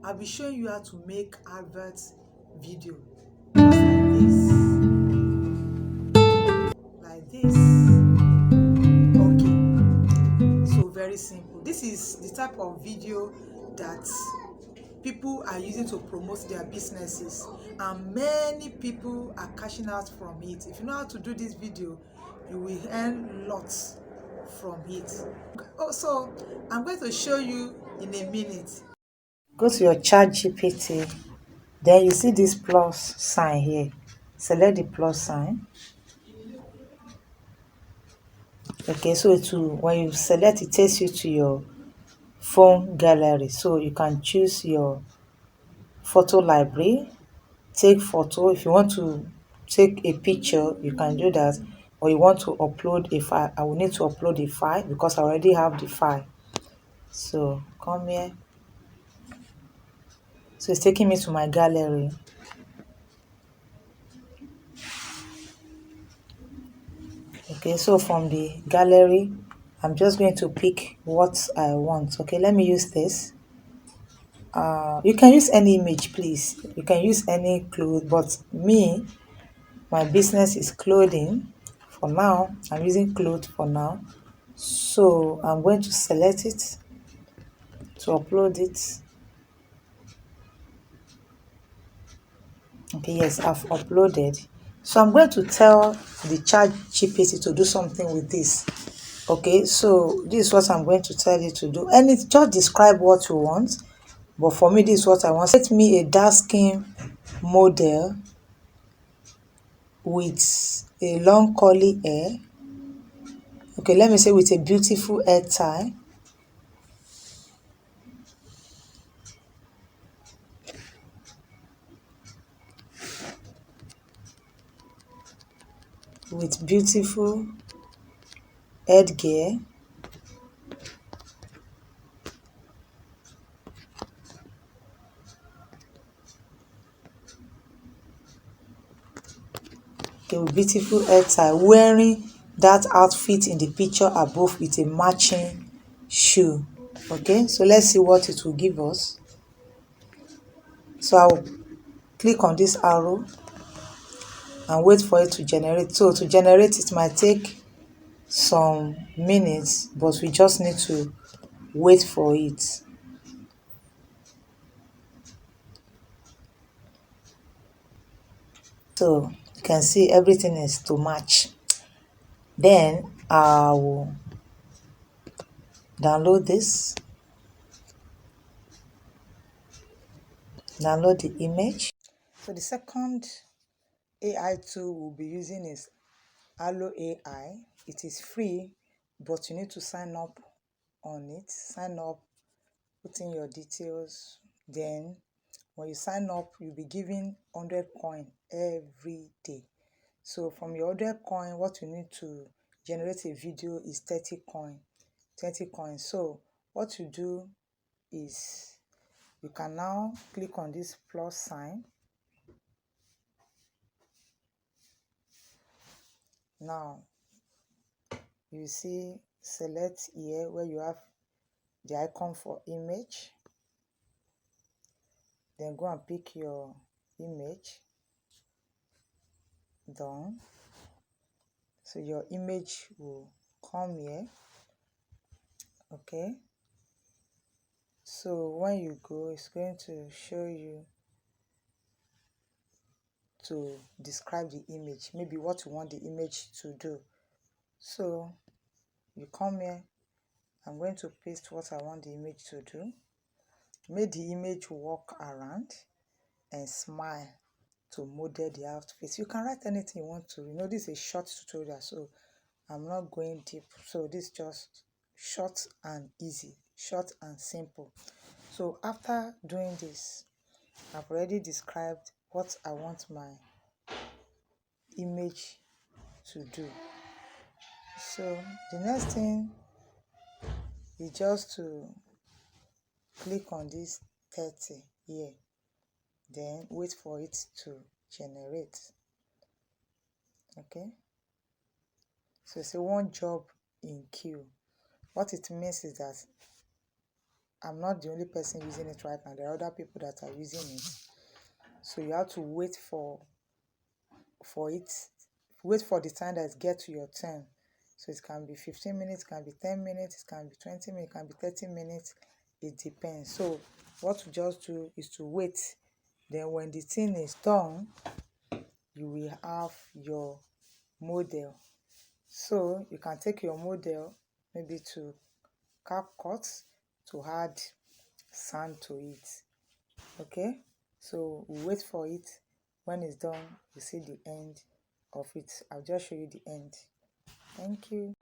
I'll be showing you how to make advert video just like this. Okay, so very simple. This is the type of video that people are using to promote their businesses, and many people are cashing out from it. If you know how to do this video, you will earn lots from it. Also, I'm going to show you in a minute. Go to your chat GPT, then you see this plus sign here. Select the plus sign. Okay, so when you select, it takes you to your phone gallery, so you can choose your photo library, take photo. If you want to take a picture, you can do that, or you want to upload a file. I will need to upload a file because I already have the file. So come here. So it's taking me to my gallery. Okay, so from the gallery, I'm just going to pick what I want. Okay, let me use this. You can use any image, please. You can use any clothes, but me, my business is clothing. For now, I'm using clothes for now. So I'm going to select it to upload it. Okay, yes, I've uploaded. So I'm going to tell the chat GPT to do something with this. Okay, so this is what I'm going to tell you to do. And it just describe what you want. But for me, this is what I want. Set me a dark skin model with a long curly hair. Okay, let me say with a beautiful hair tie. With beautiful headgear. Okay, with beautiful hair tie, wearing that outfit in the picture above with a matching shoe. Okay, so let's see what it will give us. So I'll click on this arrow and wait for it to generate. So to generate, it might take some minutes, but we just need to wait for it. So you can see everything is to match. Then I will download this, download the image. So the second AI tool we'll be using is Allo AI. It is free, but you need to sign up on it. Sign up, put in your details. Then when you sign up, you'll be given 100 coin every day. So from your 100 coin, what you need to generate a video is 30 coin. 30 coins. So what you do is you can now click on this plus sign. Now you see select here where you have the icon for image. Then go and pick your image. Done. So your image will come here. Okay. So when you go, it's going to show you to describe the image, maybe what you want the image to do. So you come here. I'm going to paste what I want the image to do. Make the image walk around and smile to model the outfit. You can write anything you want to. You know, this is a short tutorial, so I'm not going deep. So this is just short and easy, short and simple. So after doing this, I've already described what I want my image to do. So the next thing is just to click on this 30 here, then wait for it to generate. Okay, so it's a one job in queue. What it means is that I'm not the only person using it right now. There are other people that are using it. So you have to wait for the time that it gets to your turn. So it can be 15 minutes, it can be 10 minutes, it can be 20 minutes, it can be 30 minutes. It depends. So what you just do is to wait. Then when the thing is done, you will have your model. So you can take your model maybe to CapCut to add sand to it. Okay, so we wait for it. When it's done, you see the end of it. I'll just show you the end. Thank you.